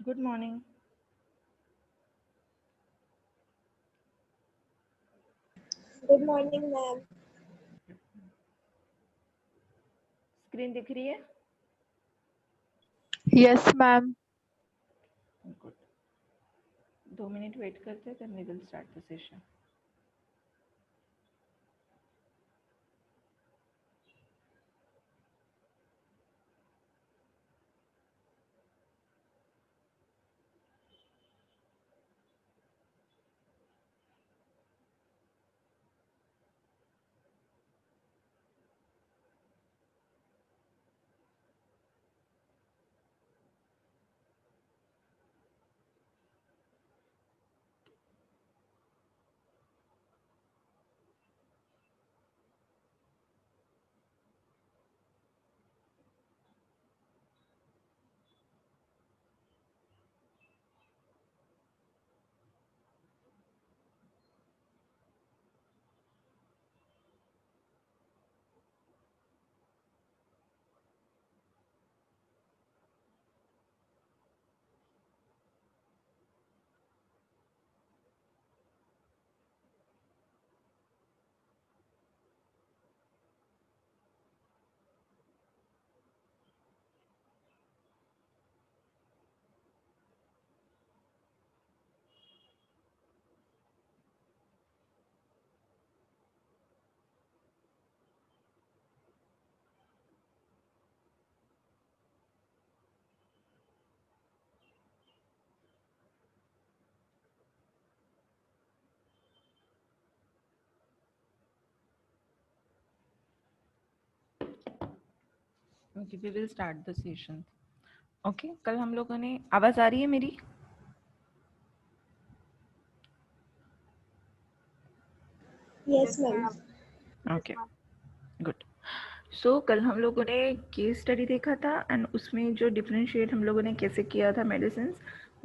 Good morning. Good morning ma'am. Screen दिख रही है? Yes, ma'am. Good. 2 minute wait करते हैं, then we will start the session. Okay, we will start the session. Okay, कल हम लोगों ने आवाज आ रही है मेरी? Yes ma'am. Okay, good. सो कल हम लोगों ने केस स्टडी देखा था एंड उसमें जो डिफ्रेंशिएट हम लोगों ने कैसे किया था मेडिसिन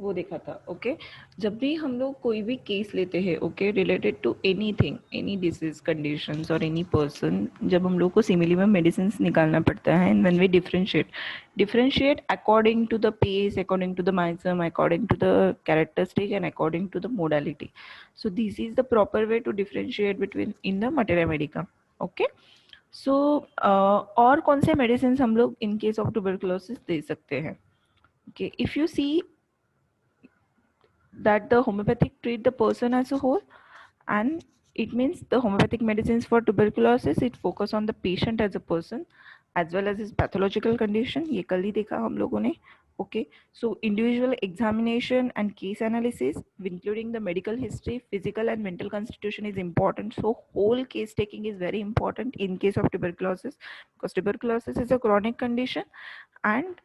वो देखा था. ओके, जब भी हम लोग कोई भी केस लेते हैं, okay, related to anything, any disease conditions और एनी पर्सन, जब हम लोग को सिमिली में मेडिसिन निकालना पड़ता है and when we differentiate according to the pace, according to the miasm, according to the characteristic and according to the modality. So this is the proper way to differentiate between in the materia medica. Okay, so और कौन से medicine हम लोग in case of tuberculosis दे सकते हैं? Okay, if you see that the homeopathic treat the person as a whole, and it means the homeopathic medicines for tuberculosis, it focus on the patient as a person as well as his pathological condition. ये कल ही देखा हम लोगों ने. Okay, so individual examination and case analysis including the medical history, physical and mental constitution is important. So whole case taking is very important in case of tuberculosis, because tuberculosis is a chronic condition and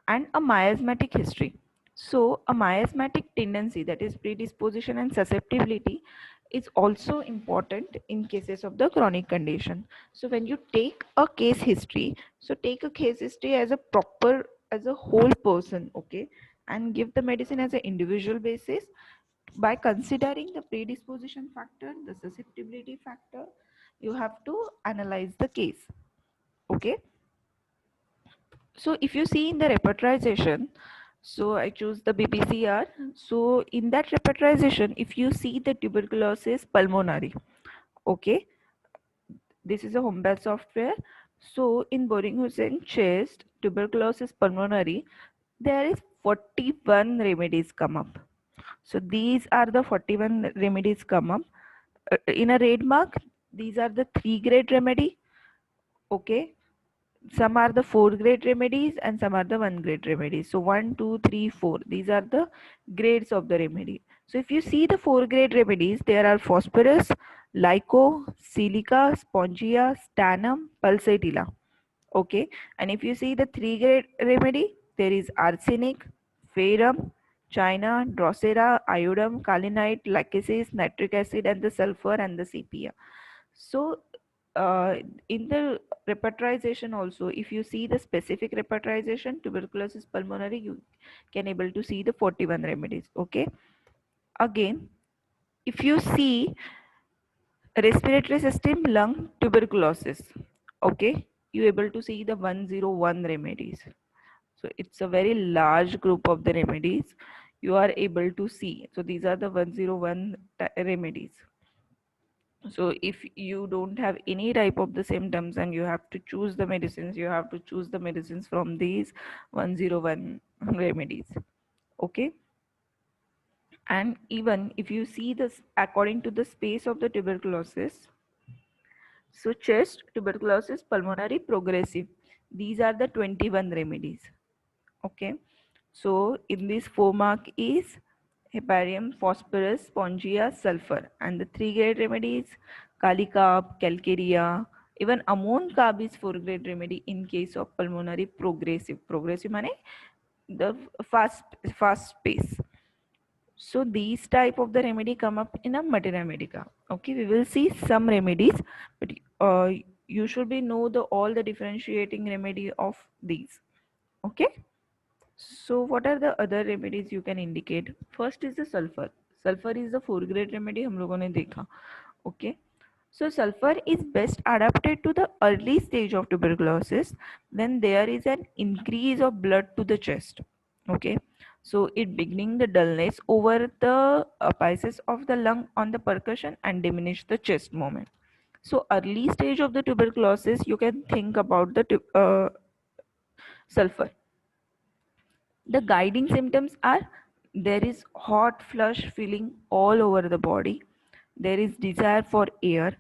and a miasmatic history. So a miasmatic tendency, that is predisposition and susceptibility, is also important in cases of the chronic condition. So when you take a case history, so take a case history as a proper, as a whole person, okay, and give the medicine as an individual basis by considering the predisposition factor, the susceptibility factor. You have to analyze the case. Okay, so if you see in the repertorization, so I choose the BPCR. So in that repertorization, if you see the tuberculosis pulmonary, okay, this is a homebased software. So in Boring Hussein chest tuberculosis pulmonary, there is 41 remedies come up. So these are the 41 remedies come up. In a red mark, these are the 3-grade remedy. Okay, some are the 4-grade remedies and some are the 1-grade remedies. So 1, 2, 3, 4, these are the grades of the remedy. So if you see the 4-grade remedies, there are phosphorus, lyco, silica, spongia, stannum, pulsatilla. Okay, and if you see the 3-grade remedy, there is arsenic, ferrum, china, drosera, iodum, kalinite, lachesis, nitric acid, and the sulfur and the sepia. So in the repertorization also, if you see the specific repertorization tuberculosis pulmonary, you can able to see the 41 remedies. Okay, again if you see respiratory system lung tuberculosis, okay, you able to see the 101 remedies. So it's a very large group of the remedies you are able to see. So these are the 101 remedies. So if you don't have any type of the symptoms and you have to choose the medicines, you have to choose the medicines from these 101 remedies. Okay. And even if you see this according to the space of the tuberculosis, so chest, tuberculosis, pulmonary, progressive, these are the 21 remedies. Okay. So in this 4 mark is heparin, phosphorus, spongia, sulfur, and the 3 grade remedies kali carb, calcarea, even ammon carb is 4 grade remedy in case of pulmonary progressive. Progressive means the fast pace. So these type of the remedy come up in a materia medica. Okay, we will see some remedies, but uh, you should be know the all the differentiating remedy of these. Okay. So what are the other remedies you can indicate? First is the sulfur. Sulfur is the 4 grade remedy हम लोगों ने देखा. Okay. So sulfur is best adapted to the early stage of tuberculosis when there is an increase of blood to the chest. Okay. So it beginning the dullness over the apices of the lung on the percussion and diminish the chest movement. So early stage of the tuberculosis, you can think about the sulfur. The guiding symptoms are there is hot flush feeling all over the body, there is desire for air,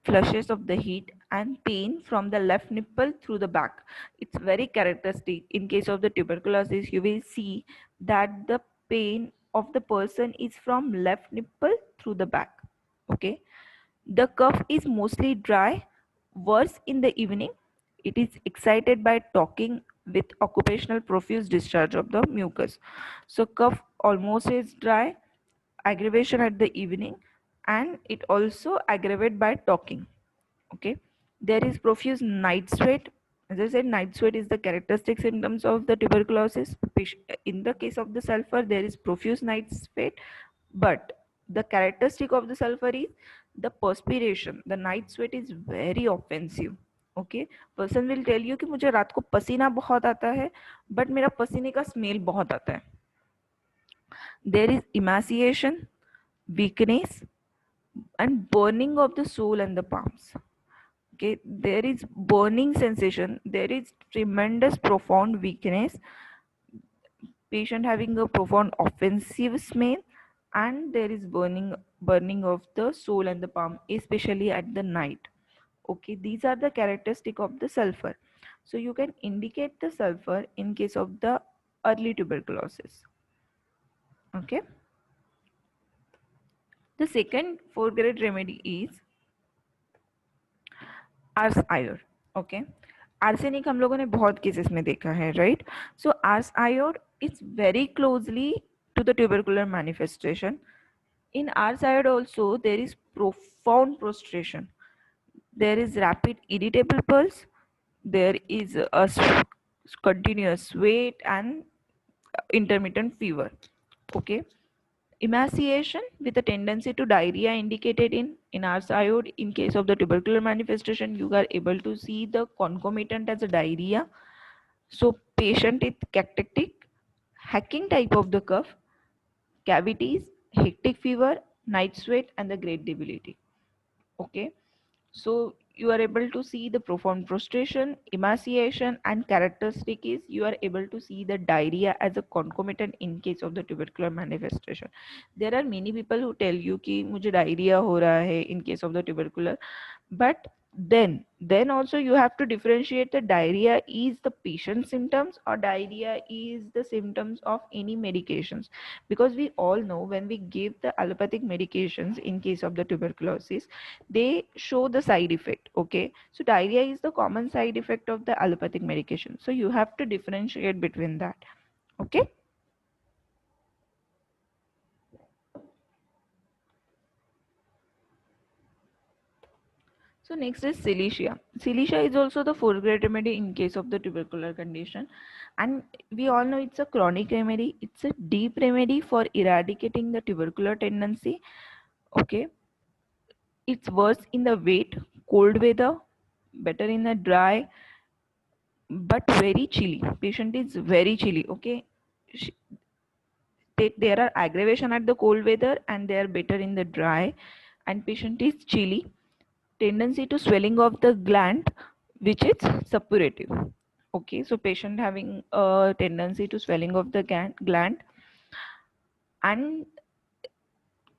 flushes of the heat, and pain from the left nipple through the back. It's very characteristic. In case of the tuberculosis, you will see that the pain of the person is from left nipple through the back. Okay. The cough is mostly dry, worse in the evening. It is excited by talking with occupational profuse discharge of the mucus. So cough almost is dry, aggravation at the evening, and it also aggravate by talking. Okay. There is profuse night sweat. As I said, night sweat is the characteristic symptoms of the tuberculosis. In the case of the sulfur, there is profuse night sweat, but the characteristic of the sulfur is the perspiration. The night sweat is very offensive. Okay. Person will tell you कि मुझे रात को पसीना बहुत आता है, but मेरा पसीने का स्मेल बहुत आता है. There is emaciation, weakness, and burning of the soul and the palms. Okay, there is burning sensation, there is tremendous profound weakness, patient having a profound offensive smell, and there is burning of the soul and the palm, especially at the night. Okay, these are the characteristic of the sulfur. So you can indicate the sulfur in case of the early tuberculosis. Okay. The second 4 grade remedy is Ars Iod. Okay. Arsenic हम लोगों ने बहुत cases में देखा है, right? So Ars Iod is very closely to the tubercular manifestation. In ars iod also there is profound prostration, there is rapid irritable pulse, there is a continuous sweat and intermittent fever. Okay. Emaciation with a tendency to diarrhea indicated in ars iod. In case of the tubercular manifestation, you are able to see the concomitant as a diarrhea. So patient with cachectic, hacking type of the cough, cavities, hectic fever, night sweat, and the great debility. Okay. So you are able to see the profound prostration, emaciation, and characteristic is you are able to see the diarrhea as a concomitant in case of the tubercular manifestation. There are many people who tell you कि मुझे diarrhea हो रहा है in case of the tubercular, but then also you have to differentiate the diarrhea is the patient symptoms or diarrhea is the symptoms of any medications, because we all know when we give the allopathic medications in case of the tuberculosis, they show the side effect. Okay, so diarrhea is the common side effect of the allopathic medication, so you have to differentiate between that. Okay. So next is Cilicia. Cilicia is also the 4 grade remedy in case of the tubercular condition, and we all know it's a chronic remedy. It's a deep remedy for eradicating the tubercular tendency. Okay. It's worse in the wet, cold weather, better in the dry, but very chilly. Patient is very chilly. Okay, Sh- there are aggravation at the cold weather and they are better in the dry. And patient is chilly, tendency to swelling of the gland, which is suppurative. Okay, so patient having a tendency to swelling of the gland. And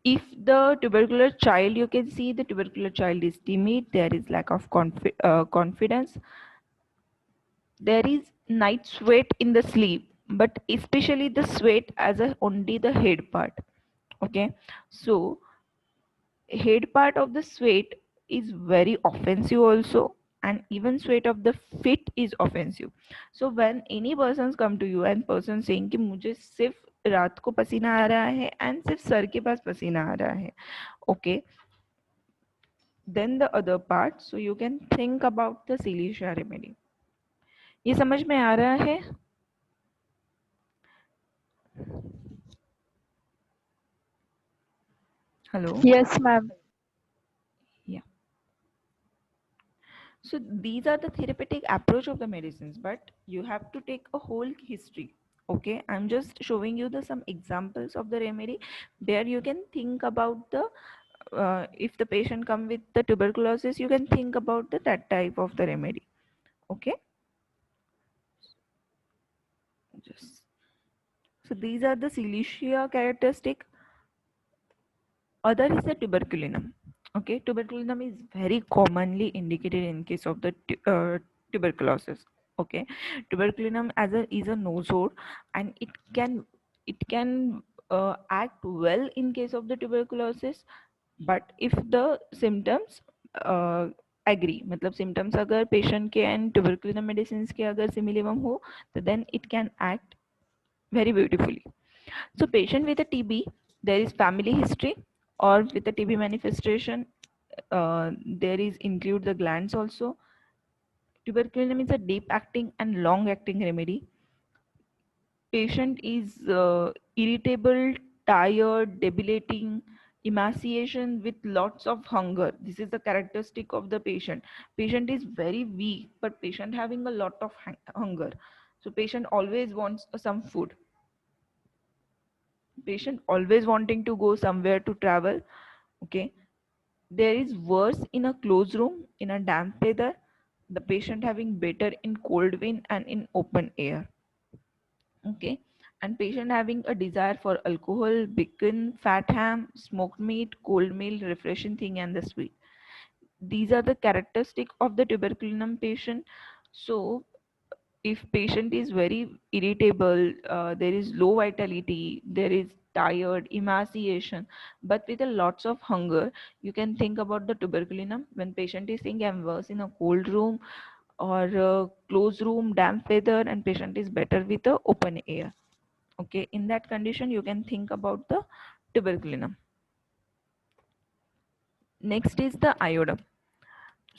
if the tubercular child, you can see the tubercular child is timid, there is lack of confidence, there is night sweat in the sleep, but especially the sweat as a only the head part. Okay, so head part of the sweat is very offensive also, and even sweat of the feet is offensive. So when any persons come to you and person saying कि मुझे सिर्फ रात को पसीना आ रहा है and सिर्फ sir के पास पसीना आ रहा है, okay, then the other part, so you can think about the Cilicia remedy. ये समझ में आ रहा है? Hello? Yes, ma'am. Yeah. So these are the therapeutic approach of the medicines, but you have to take a whole history. Okay, I'm just showing you the some examples of the remedy where you can think about the if the patient come with the tuberculosis, you can think about that type of the remedy. Okay, just so these are the Cilicia characteristic. Other is the tuberculinum. Okay, tuberculinum is very commonly indicated in case of the tuberculosis. Okay, tuberculinum as a is a nosode, and it can act well in case of the tuberculosis, but if the symptoms agree, मतलब symptoms अगर patient के and tuberculinum medicines के अगर similar हो, तो then it can act very beautifully. So patient with a TB, there is family history, or with a TB manifestation, there is include the glands also. Tuberculinum is a deep acting and long acting remedy. Patient is irritable, tired, debilitating, emaciation with lots of hunger. This is the characteristic of the patient. Patient is very weak, but patient having a lot of hunger. So patient always wants some food. Patient always wanting to go somewhere to travel. Okay, there is worse in a closed room, in a damp weather, the patient having better in cold wind and in open air. Okay, and patient having a desire for alcohol, bacon, fat ham, smoked meat, cold meal, refreshing thing, and the sweet. These are the characteristic of the tuberculinum patient. So if patient is very irritable, there is low vitality, there is tired, emaciation, but with a lots of hunger, you can think about the tuberculinum. When patient is saying I'm worse in a cold room or a closed room, damp weather, and patient is better with the open air. Okay, in that condition, you can think about the tuberculinum. Next is the iodine.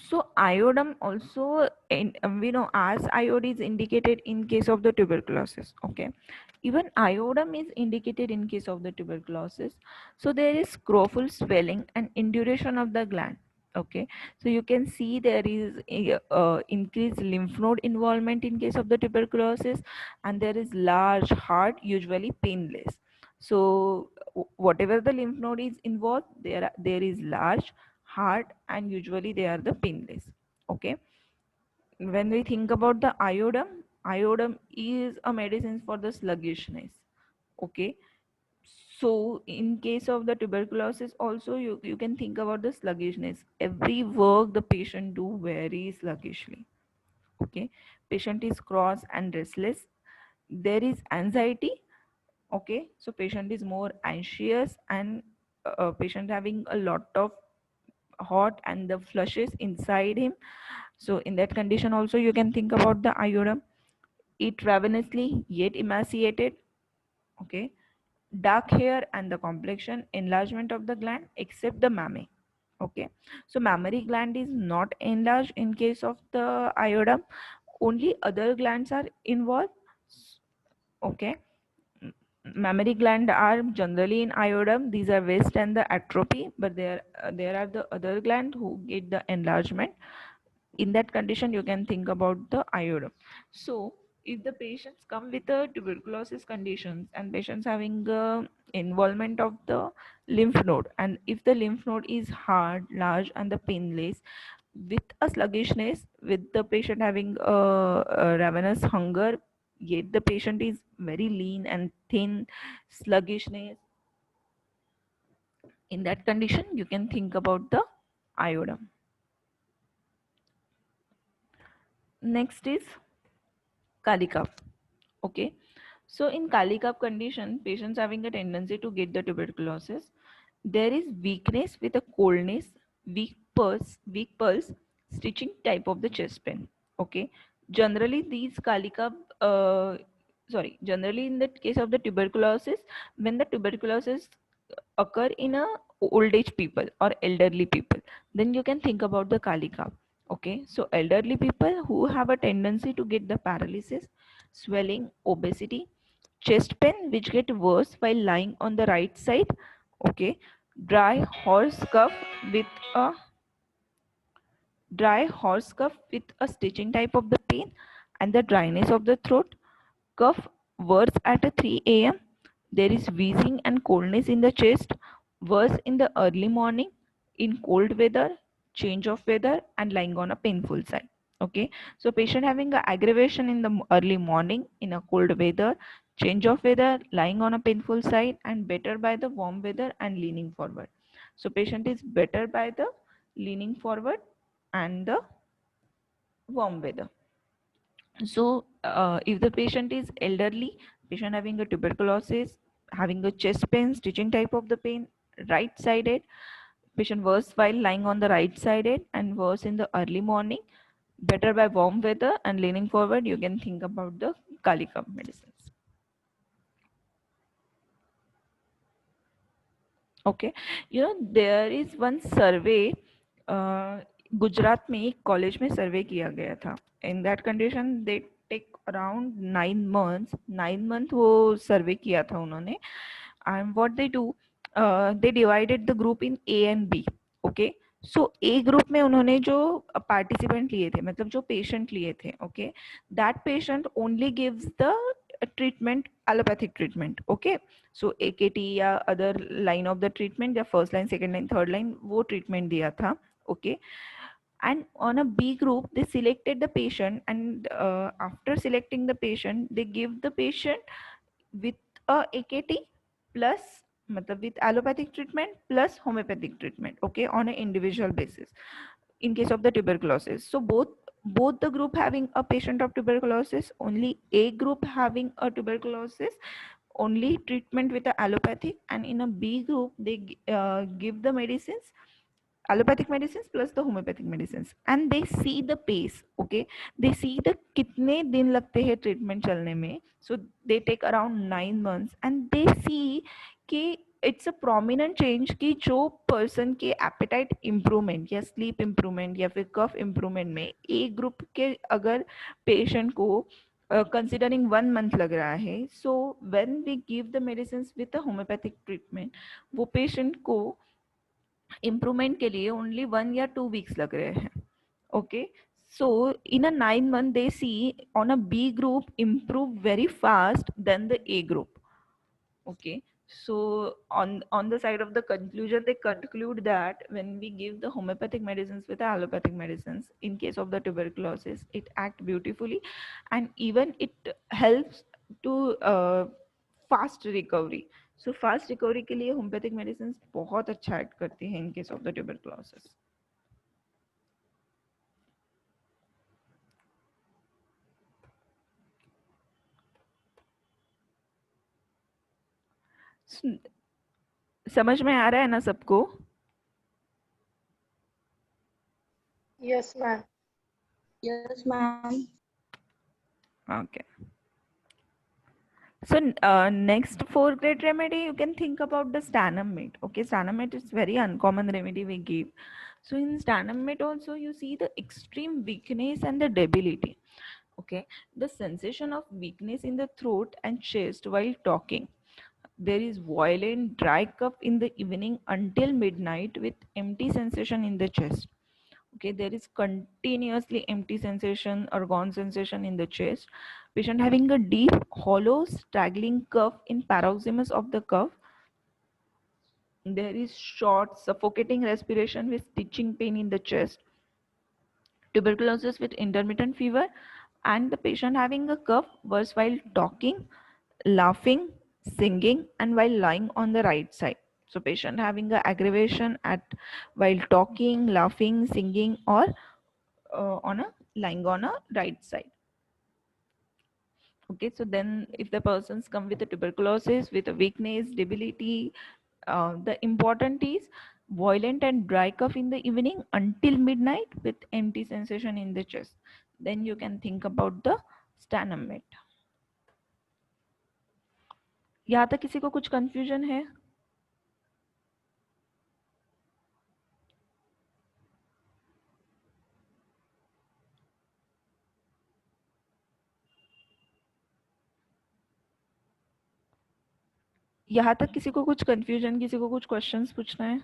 So iodine also, we know as iode is indicated in case of the tuberculosis. Okay, even iodine is indicated in case of the tuberculosis. So there is scrophal swelling and induration of the gland. Okay, so you can see there is increased lymph node involvement in case of the tuberculosis, and there is large heart, usually painless. So whatever the lymph node is involved, there is large hard, and usually they are the painless. Okay, when we think about the iodine is a medicine for the sluggishness. Okay, so in case of the tuberculosis also, you can think about the sluggishness. Every work the patient do very sluggishly. Okay, patient is cross and restless, there is anxiety. Okay, so patient is more anxious, and patient having a lot of hot and the flushes inside him. So in that condition also, you can think about the iodine. Eat ravenously yet emaciated. Okay, dark hair and the complexion, enlargement of the gland except the mammary. Okay, so mammary gland is not enlarged in case of the iodine, only other glands are involved. Okay, mammary gland are generally in iodine, these are waste and the atrophy, but there are the other gland who get the enlargement. In that condition, you can think about the iodine. So if the patients come with a tuberculosis conditions and patients having involvement of the lymph node, and if the lymph node is hard, large, and the painless, with a sluggishness, with the patient having a ravenous hunger, yet the patient is very lean and thin, sluggishness, in that condition you can think about the iodine. Next is kali cough. Okay, so in kali cough condition, patients having a tendency to get the tuberculosis, there is weakness with a coldness, weak pulse, stitching type of the chest pain. Okay, generally these kali cough, generally in the case of the tuberculosis, when the tuberculosis occur in a old age people or elderly people, then you can think about the kali cough. Okay, so elderly people who have a tendency to get the paralysis, swelling, obesity, chest pain which get worse while lying on the right side. Okay, dry horse cough with a dry horse cough with a stitching type of the pain and the dryness of the throat, cough worse at a 3 a.m. There is wheezing and coldness in the chest, worse in the early morning, in cold weather, change of weather, and lying on a painful side. Okay, so patient having a aggravation in the early morning, in a cold weather, change of weather, lying on a painful side, and better by the warm weather and leaning forward. So patient is better by the leaning forward and the warm weather. So if the patient is elderly, patient having a tuberculosis, having a chest pain, stitching type of the pain, right sided, patient worse while lying on the right sided and worse in the early morning, better by warm weather and leaning forward, you can think about the kali cough medicines. Okay, there is one survey, Gujarat में एक college में सर्वे किया गया था. In that condition they take around 9 months. 9 month वो सर्वे किया था उन्होंने. And what they do, they divided the group in A and B. Okay, so A group में उन्होंने जो पार्टिसिपेंट लिए थे, मतलब जो पेशेंट लिए थे, okay, that patient only gives the treatment, allopathic treatment. Okay, so AKT या other line of the treatment या first line, second line, third line वो ट्रीटमेंट दिया था. Okay, and on a B group they selected the patient, and after selecting the patient they give the patient with a AKT plus, matlab with allopathic treatment plus homeopathic treatment. Okay, on an individual basis in case of the tuberculosis. So both the group having a patient of tuberculosis, only A group having a tuberculosis, only treatment with the allopathic, and in a B group they give the medicines, allopathic medicines plus the homeopathic medicines, and they see the pace. Okay, they see the कितने दिन लगते हैं treatment चलने में. So they take around 9 months, and they see कि it's a prominent change कि जो person के एपेटाइट इम्प्रूवमेंट या स्लीप इम्प्रूवमेंट या फिर कफ इम्प्रूवमेंट में एक ग्रुप के अगर पेशेंट को कंसिडरिंग 1 month लग रहा है, so when we give the medicine with homeopathic treatment, वो पेशेंट को इम्प्रूवमेंट के लिए ओनली 1 या 2 weeks लग रहे हैं. Okay, so in a 9 month they see on a B group improve very fast than the A group. Okay, so on the side of the conclusion they conclude that when we give the homeopathic medicines with the allopathic medicines in case of the tuberculosis, it act beautifully, and even it helps to fast recovery. So fast recovery के लिए homeopathic medicines बहुत अच्छा act करती हैं in case of the tuberculosis. समझ में आ रहा है ना सबको? Yes, ma'am. Yes, ma'am. Okay. So next for great remedy, you can think about the stannum mat. Okay, stannum mat is very uncommon remedy we give. So in stannum mat also you see the extreme weakness and the debility. Okay, the sensation of weakness in the throat and chest while talking. There is violent dry cough in the evening until midnight with empty sensation in the chest. Okay, there is continuously empty sensation or gone sensation in the chest. Patient having a deep, hollow, straggling cough in paroxysms of the cough. There is short, suffocating respiration with stitching pain in the chest. Tuberculosis with intermittent fever, and the patient having a cough worse while talking, laughing, singing, and while lying on the right side. So patient having a aggravation at while talking, laughing, singing, or on a lying on a right side. Okay, so then if the persons come with a tuberculosis with a weakness, debility, the important is violent and dry cough in the evening until midnight with empty sensation in the chest. Then you can think about the sternum met. यहाँ तक किसी को कुछ confusion है? यहाँ तक किसी को कुछ कंफ्यूजन, किसी को कुछ क्वेश्चंस पूछना है?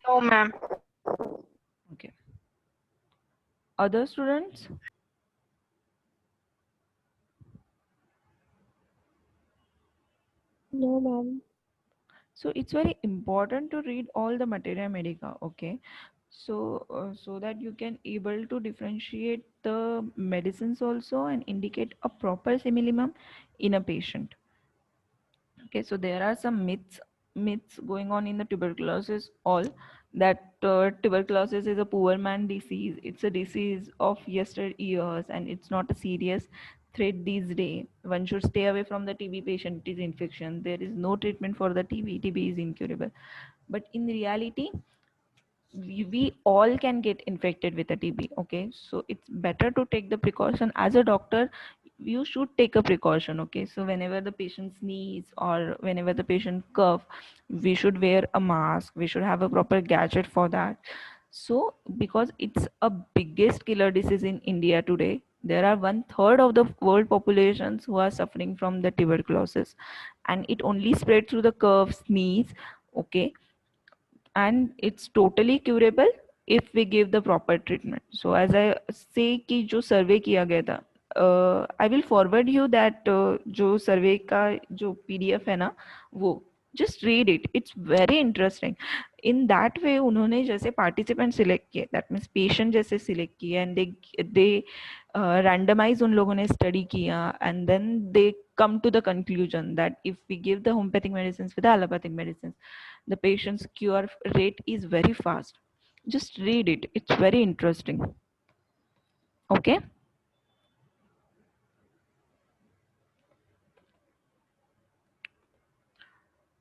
No, ma'am. Okay. Other students? No, ma'am. So it's very important to read all the materia medica, okay? So that you can able to differentiate the medicines also and indicate a proper similimum in a patient. Okay, so there are some myths going on in the tuberculosis all that tuberculosis is a poor man disease. It's a disease of yesteryears and it's not a serious threat these days. One should stay away from the TB patient. It is infection. There is no treatment for the TB. TB is incurable. But in reality, we all can get infected with a TB. Okay, so it's better to take the precaution as a doctor. You should take a precaution. Okay, so whenever the patient sneeze or whenever the patient cough, we should wear a mask. We should have a proper gadget for that. So because it's a biggest killer disease in India today, there are 1/3 of the world populations who are suffering from the tuberculosis, and it only spread through the cough, sneeze. Okay, and it's totally curable if we give the proper treatment. So as I say कि जो survey किया गया था, I will forward you that जो survey का जो PDF है ना, वो just read it. It's very interesting. In that way उन्होंने जैसे participant select किए, that means patient जैसे select किए, and they randomize उन लोगों ने study किया, and then they come to the conclusion that if we give the homeopathic medicines with the allopathic medicines, the patient's cure rate is very fast. Just read it. It's very interesting. Okay.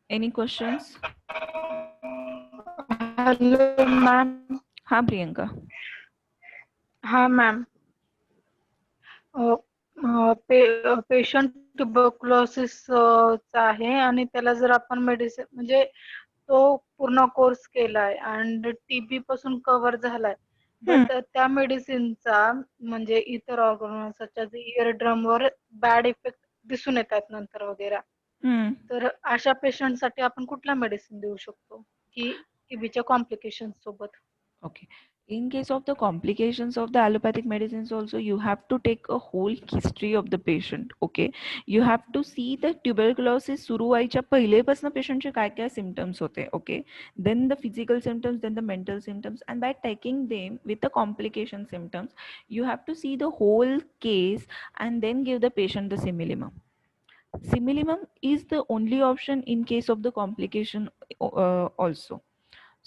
Any questions? Hello, ma'am. हाँ प्रियंका. हाँ, ma'am. Patient tuberculosis आहे आणि त्याला जर आपण medicine म्हणजे तो पूर्ण कोर्स केलाय आणि टीबी पासून कव्हर झालाय, बट त्या मेडिसिनचा म्हणजे इतर organ such as ear drum वर बॅड इफेक्ट दिसून येतात नंतर वगैरे. तर अशा पेशंट साठी आपण कुठला मेडिसिन देऊ शकतो की टीबीच्या कॉम्प्लिकेशन सोबत? Okay. In case of the complications of the allopathic medicines also, you have to take a whole history of the patient. Okay. You have to see the tuberculosis सुरू व्हायच्या पहिलेपासून पेशंटचे काय काय symptoms होते. Okay. Then the physical symptoms, then the mental symptoms, and by taking them with the complication symptoms, you have to see the whole case and then give the patient the similimum. Similimum is the only option in case of the complication also.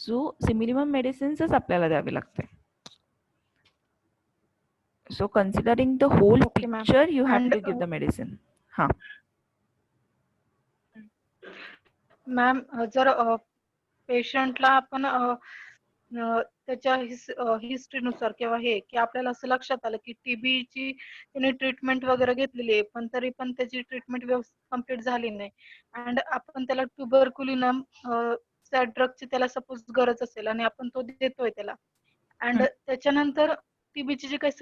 So similimum medicines आपल्याला द्यावे लागते. So considering the whole Okay, ma'am. picture, you have And to give the medicine. हाँ. Ma'am जर पेशंटला आपण त्याच्या हिस्ट्रीनुसार किंवा हे की आपल्याला असं लक्षात आलं की टीबीची त्याने ट्रीटमेंट वगैरे घेतलेली आहे, पण तरी पण त्याची ट्रीटमेंट व्यवस्थित कम्प्लीट झाली नाही, अँड आपण त्याला ट्युबरक्युलिनम त्या ड्रगची त्याला सपोज गरज असेल आणि आपण तो देतोय त्याला, अँड त्याच्यानंतर टीबीचे जे काही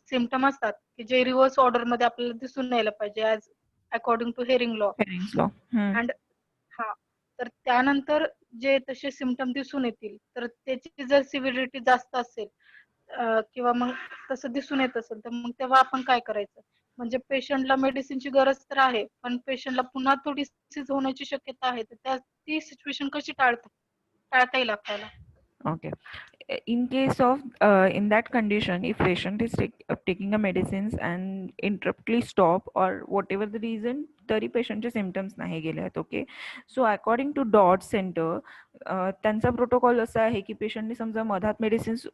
सिमटम असतात की जे रिव्हर्स ऑर्डर मध्ये आपल्याला दिसून यायला पाहिजे as according to Hering law. Hering's law. And हा, तर त्यानंतर जे तसे सिमटम दिसून येतील, तर त्याची जर सिव्हिरिटी जास्त असेल किंवा मग तसं दिसून येत असेल, तर मग तेव्हा आपण काय करायचं? म्हणजे पेशंटला मेडिसिनची गरज तर आहे, पण पेशंटला पुन्हा तो डिसीज होण्याची शक्यता आहे, तर ती सिच्युएशन कशी टाळता येईल आपल्याला? Okay. In case of in that condition, if patient is taking a medicines and interruptly stop or whatever the reason, तरी पेशंटचे सिम्पटम्स नाही गेले आहेत. Okay. So according to dot centre त्यांचा प्रोटोकॉल असा आहे की पेशंटने समजा मधात मेडिसिन्स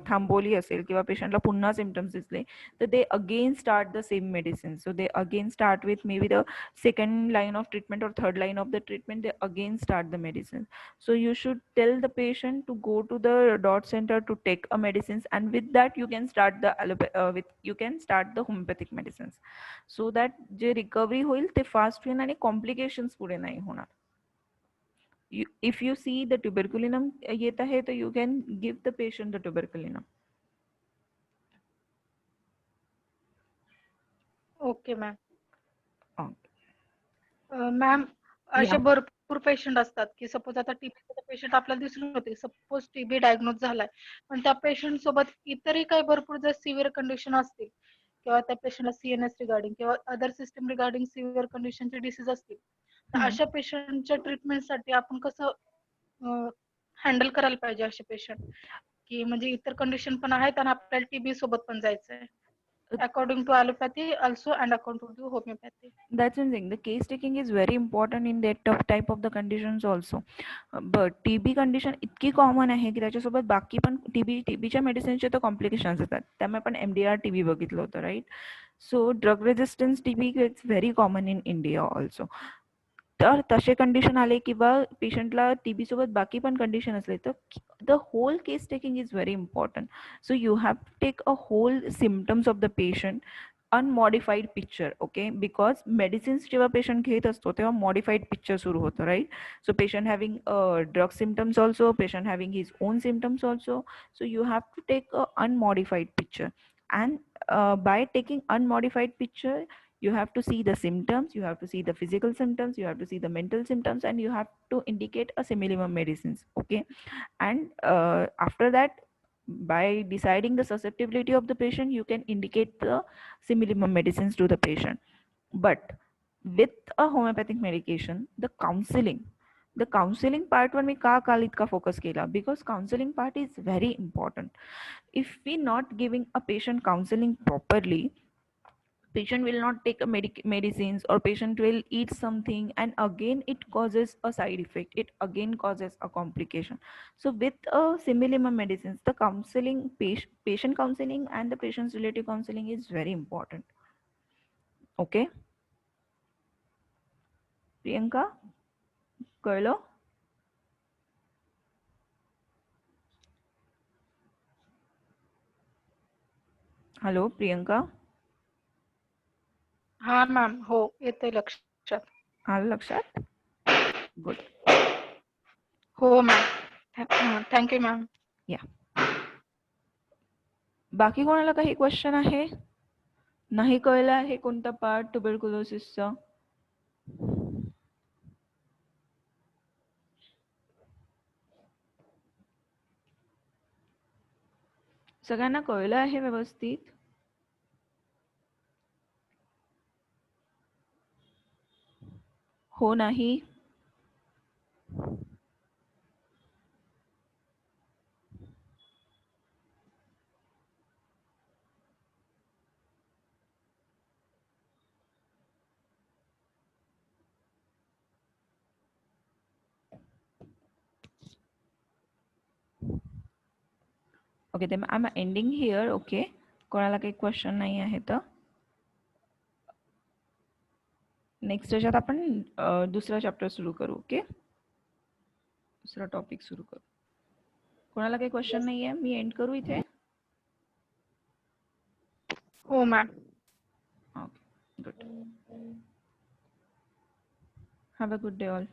थांबवली असेल किंवा पेशंटला पुन्हा सिम्पटम्स दिसले तर they again start the same medicine. So they again start with may be the second line of treatment or third line of the treatment, they again start the medicine. So you should tell the patient to go to the dot center to take a medicines, and with that you can start the homeopathic medicines, so that J recovery होईल ते fast होईल आणि complications पुढे नाही होणार. If you see the tuberculinum येत आहे तर you can give the patient the tuberculinum. Okay ma'am. Okay. Ma'am, असे Yeah. भरपूर पेशंट असतात की सपोज आता टीबीचा पेशंट आपल्याला दिसून होते, सपोज टीबी डायग्नोज झालाय, पण त्या पेशंट सोबत इतरही काही भरपूर जर सिव्हिअर कंडिशन असतील किंवा त्या पेशंटला सीएनएस रिगार्डिंग किंवा अदर सिस्टम रिगार्डिंग सिव्हिअर कंडिशनचे डिसीज असतील, तर अशा पेशंटच्या ट्रीटमेंटसाठी आपण कसं हँडल करायला पाहिजे असे पेशंट, की म्हणजे इतर कंडिशन पण आहेत आणि आपल्याला टीबी सोबत पण जायचंय, according to allopathy also and according to homeopathy? That's one thing. The case taking is very important in that type of the conditions also. But TB condition इतकी कॉमन आहे की त्याच्यासोबत बाकी पण टीबीच्या मेडिसिनचे तर कॉम्प्लिकेशन्स येतात. त्यामुळे आपण MDR TB बघितलं होतं, right? So drug resistance TB it's very common in India also. तर तसे कंडिशन आले किंवा पेशंटला टीबी सोबत बाकी पण कंडिशन असले तर the whole case taking is very important. So you have to take a whole symptoms of the patient, unmodified picture. Okay, because medicines जेव्हा पेशंट घेत असतो तेव्हा मॉडिफाईड पिक्चर सुरू होतं, right? So patient having drug symptoms also, patient having his own symptoms also. So you have to take a unmodified picture, and by taking unmodified picture you have to see the symptoms, you have to see the physical symptoms, you have to see the mental symptoms, and you have to indicate a similar medicines. Okay, and after that, by deciding the susceptibility of the patient, you can indicate the similar medicines to the patient. But with a homeopathic medication, the counseling part वर मी काल इतका focus केला, because counseling part is very important. If we not giving a patient counseling properly, patient will not take a medicines, or patient will eat something and again it causes a side effect, it again causes a complication. So with a similar medicines, the counseling, patient counseling and the patient's relative counseling is very important. Okay, Priyanka, कळलं? Hello Priyanka, हा ma'am, हो येते लक्षात. आलं लक्षात? Good. हो ma'am, thank you ma'am. या, बाकी कोणाला काही क्वेश्चन आहे? नाही कळलं आहे कोणता पार्ट ट्युबरक्युलोसिसचा? सगळ्यांना कळलं आहे व्यवस्थित? हो नाही? Okay, then I'm ending here. Okay, कोणाला काही क्वेश्चन नाही आहे तर नेक्स्ट याच्यात आपण दुसरा चॅप्टर सुरू करू. ओके, दुसरा टॉपिक सुरू करू. कोणाला काही क्वेश्चन नाही आहे? मी एंड करू इथे. हो ma'am. Okay, good. Have a good day all.